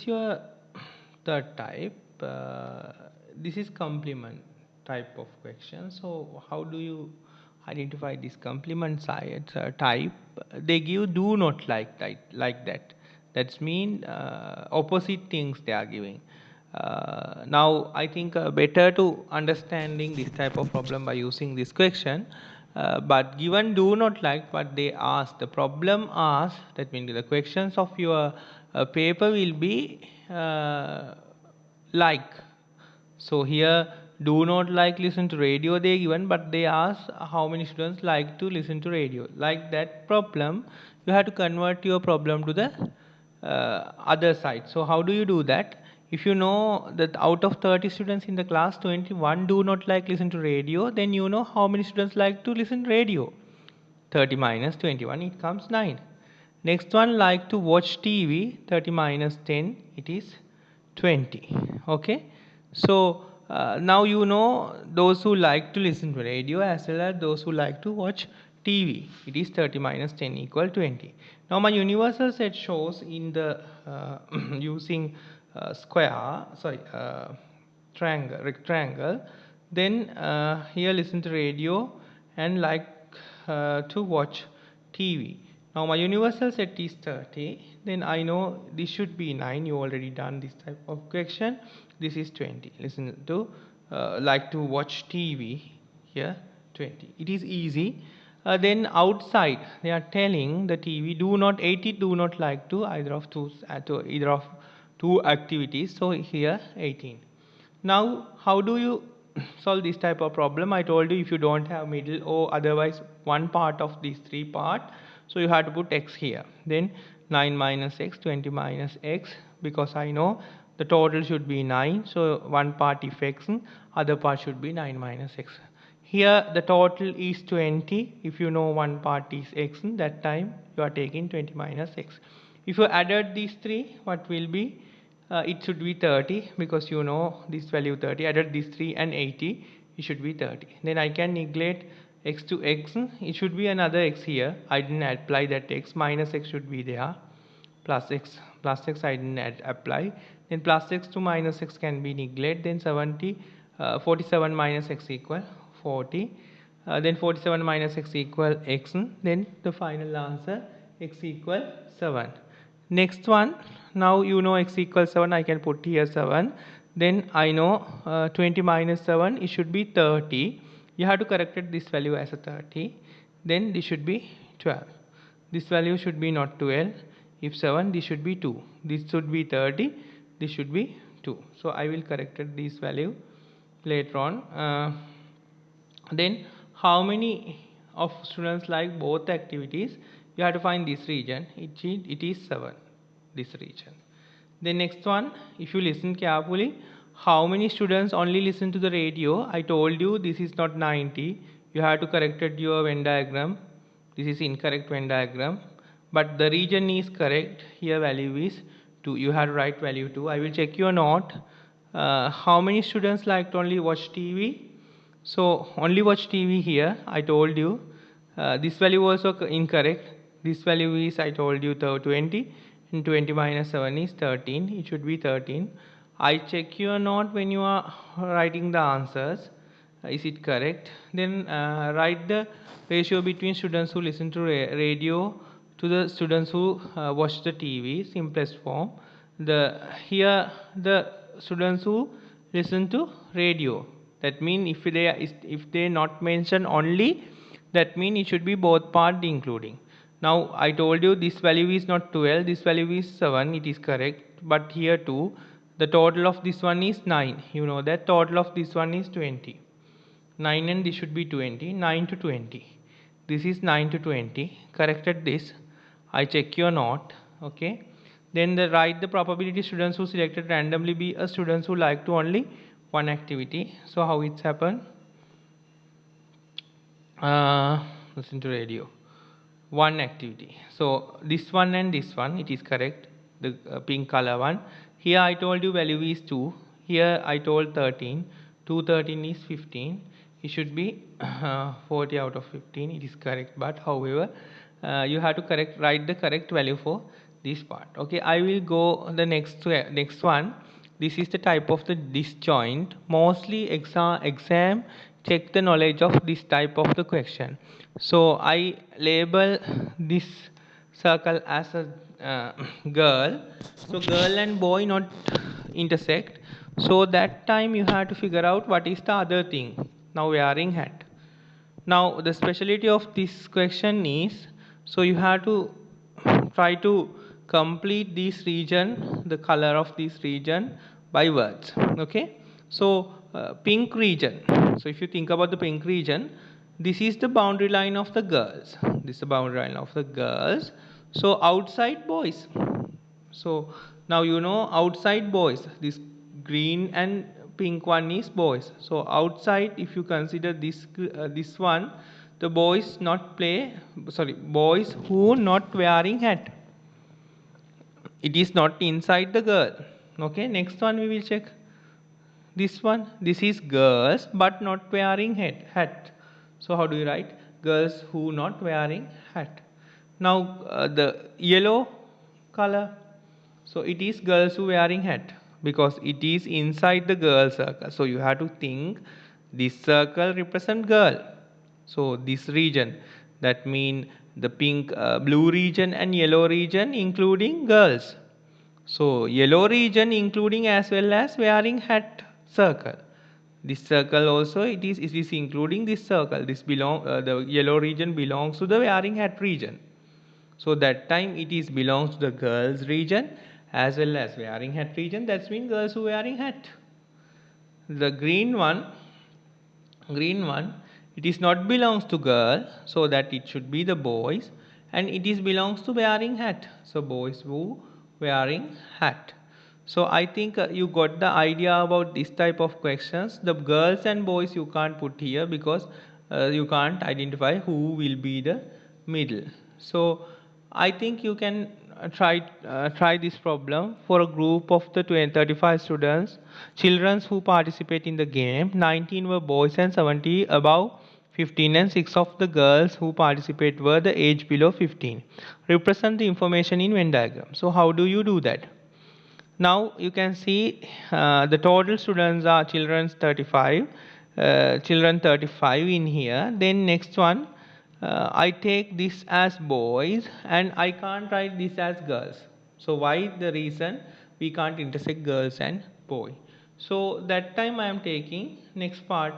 is your third type. This is complement type of question. So how do you identify this complement type? They give do not like that. That's mean opposite things they are giving. Now I think better to understanding this type of problem by using this question. But given do not like what they ask, the problem asked, that means the questions of your paper will be like. So here do not like listen to radio they given, but they ask how many students like to listen to radio. Like that problem, you have to convert your problem to the other side. So how do you do that? If you know that out of 30 students in the class, 21 do not like listen to radio, then you know how many students like to listen radio. 30 minus 21, it comes 9. Next one like to watch TV, 30 minus 10, it is 20. Okay, so now you know those who like to listen to radio as well as those who like to watch TV. It is 30 minus 10 equal 20. Now my universal set shows in the using triangle, rectangle. Then here listen to radio and like to watch TV. Now my universal set is 30. Then I know this should be 9. You already done this type of question. This is 20. Listen to like to watch TV. Here 20. It is easy. Then outside they are telling the TV do not 80 do not like to either of two activities. So here 18. Now how do you solve this type of problem? I told you if you don't have middle or otherwise one part of these three part, so you have to put x here. Then 9 minus x, 20 minus x, because I know the total should be 9, so one part if x, other part should be 9 minus x. Here the total is 20. If you know one part is x, that time you are taking 20 minus x. If you added these three, what will be? It should be 30, because you know this value 30. Added these 3 and 80, it should be 30. Then I can neglect x to x. It should be another x here. I didn't apply that x. Minus x should be there. Plus x I didn't apply. Then plus x to minus x can be neglected. Then 47 minus x equal 40. Then 47 minus x equal x. Then the final answer x equal 7. Next one, now you know x equals 7, I can put here 7. Then I know 20 minus 7, it should be 30. You have to correct it, this value as a 30. Then this should be 12. This value should be not 12. If 7, this should be 2. This should be 30. This should be 2. So I will correct this value later on. Then how many of students like both activities? You have to find this region. It is 7, this region. The next one, if you listen carefully, how many students only listen to the radio? I told you this is not 90. You have to correct your Venn diagram. This is incorrect Venn diagram, but the region is correct. Here value is 2. You have to write value 2. I will check your note. How many students like to only watch TV? So only watch TV here. I told you this value also incorrect. This value is, I told you, 20, and 20 minus 7 is 13. It should be 13. I check your note when you are writing the answers. Is it correct? Then write the ratio between students who listen to radio to the students who watch the TV. Simplest form. Here the students who listen to radio. That means if they not mention only, that means it should be both part including. Now I told you this value is not 12, this value is 7, it is correct, but here too the total of this one is 9. You know that total of this one is 20. 9 and this should be 20. 9 to 20. This is 9 to 20. Corrected this. I check your note. Okay. Then write the probability students who selected randomly be a students who like to only one activity. So how it's happened? Listen to radio. One activity. So this one and this one, it is correct. The pink color one. Here I told you value is 2. Here I told 13. 2 13 is 15. It should be 40 out of 15. It is correct. But however, you have to write the correct value for this part. Okay, I will go the next one. This is the type of the disjoint. Mostly exam check the knowledge of this type of the question. So I label this circle as a girl. So girl and boy not intersect. So that time you have to figure out what is the other thing. Now wearing hat. Now the specialty of this question is, so you have to try to complete this region, the color of this region by words. Okay, so pink region. So if you think about the pink region, this is the boundary line of the girls. This is the boundary line of the girls. So outside boys. So now you know outside boys, this green and pink one is boys. So outside, if you consider this one, the boys not play, sorry, boys who not wearing hat. It is not inside the girl. Okay, next one we will check. This one, this is girls but not wearing hat. So how do you write? Girls who not wearing hat. Now the yellow color, so it is girls who wearing hat because it is inside the girl circle. So you have to think this circle represent girl. So this region, that mean the pink, blue region and yellow region including girls. So yellow region including as well as wearing hat circle. This circle also it is including this circle. This belong the yellow region belongs to the wearing hat region. So that time it is belongs to the girls region as well as wearing hat region. That's mean girls who wearing hat. The green one, it is not belongs to girl, so that it should be the boys, and it is belongs to wearing hat. So boys who wearing hat. So I think you got the idea about this type of questions. The girls and boys you can't put here because you can't identify who will be the middle. So I think you can try this problem for a group of the 35 students, children who participate in the game. 19 were boys and 70 above 15, and 6 of the girls who participate were the age below 15. Represent the information in Venn diagram. So how do you do that? Now you can see the total students are children 35 in here. Then next one, I take this as boys and I can't write this as girls. So why? The reason we can't intersect girls and boy. So that time I am taking next part,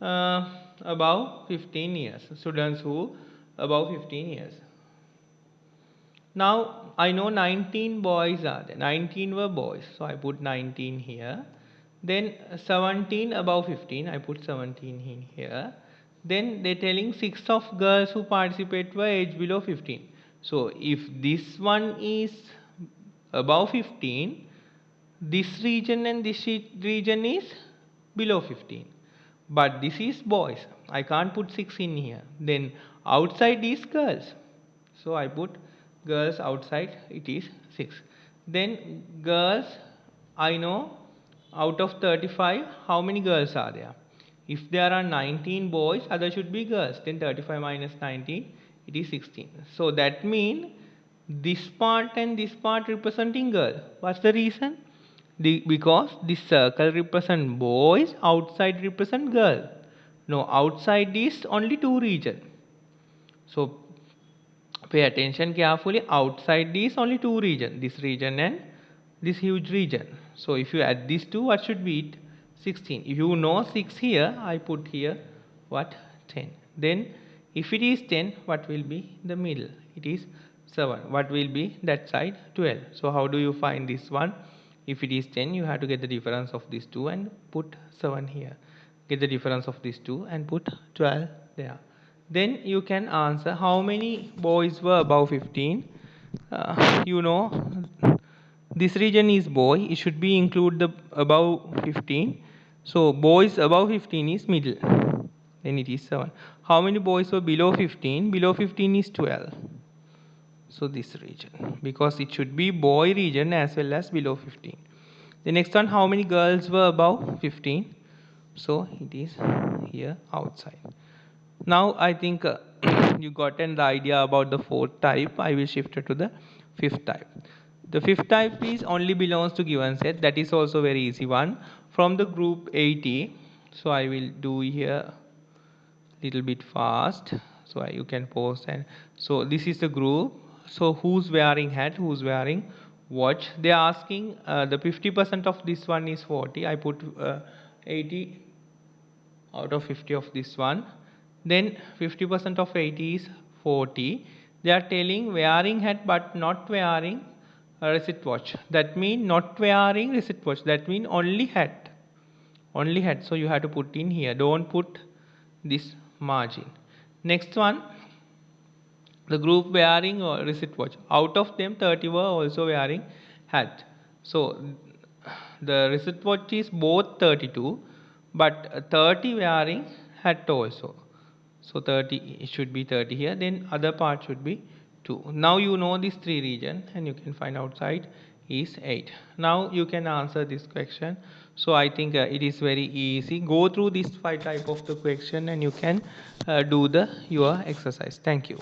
uh, above 15 years, students who above 15 years. Now I know 19 boys are there. 19 were boys, so I put 19 here. Then 17 above 15, I put 17 in here. Then they're telling 6 of girls who participate were age below 15. So if this one is above 15, this region and this region is below 15. But this is boys. I can't put 6 in here. Then outside is girls. So I put girls outside, it is 6. Then girls, I know out of 35 how many girls are there. If there are 19 boys, other should be girls. Then 35 minus 19, it is 16. So that means this part and this part representing girl. What's the reason? Because this circle represent boys, outside represent girl. No, outside is only two region. So pay attention carefully. Outside these only two region, this region and this huge region. So if you add these two, what should be it? 16. If you know 6 here, I put here what? 10. Then if it is 10, what will be the middle? It is 7. What will be that side? 12. So how do you find this one? If it is 10, you have to get the difference of these two and put 7 here. Get the difference of these two and put 12 there. Then you can answer how many boys were above 15. You know this region is boy, it should be include the above 15. So boys above 15 is middle, then it is 7. How many boys were below 15? Below 15 is 12. So this region, because it should be boy region as well as below 15. The next one, how many girls were above 15? So it is here outside. Now I think you gotten the idea about the fourth type. I will shift it to the fifth type. The fifth type is only belongs to given set. That is also very easy one from the group 80. So I will do here little bit fast, so you can pause. And so this is the group. So who's wearing hat, who's wearing watch? They are asking the 50% of this one is 40. I put 80 out of 50 of this one. Then 50% of 80 is 40. They are telling wearing hat but not wearing a wrist watch. That means not wearing wrist watch. That means only hat. Only hat. So you have to put in here. Don't put this margin. Next one, the group wearing or wrist watch. Out of them, 30 were also wearing hat. So the wrist watch is both 32, but 30 wearing hat also. So 30 it should be 30 here. Then other part should be 2. Now you know these three region and you can find outside is 8. Now you can answer this question. So I think it is very easy. Go through these 5 type of the question and you can do the your exercise. Thank you.